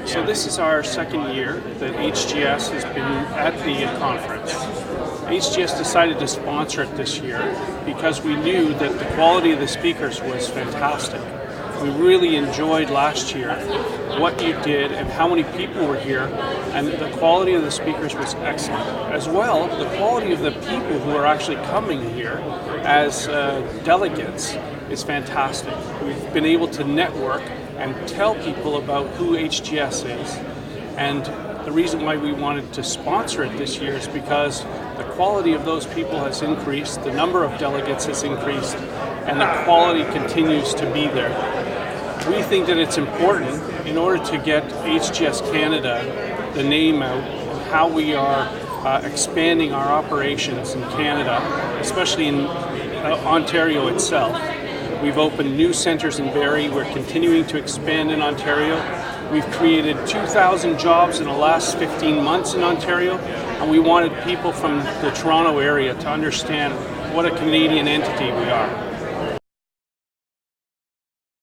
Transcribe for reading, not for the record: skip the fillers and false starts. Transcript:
So this is our second year that HGS has been at the conference. HGS decided to sponsor it this year because we knew that the quality of the speakers was fantastic. We really enjoyed last year what you did and how many people were here, and the quality of the speakers was excellent. As well, the quality of the people who are actually coming here as delegates is fantastic. We've been able to network and tell people about who HGS is, and the reason why we wanted to sponsor it this year is because the quality of those people has increased, the number of delegates has increased, and the quality continues to be there. We think that it's important in order to get HGS Canada the name out and how we are expanding our operations in Canada, especially in Ontario itself. We've opened new centres in Barrie. We're continuing to expand in Ontario. We've created 2,000 jobs in the last 15 months in Ontario, and we wanted people from the Toronto area to understand what a Canadian entity we are.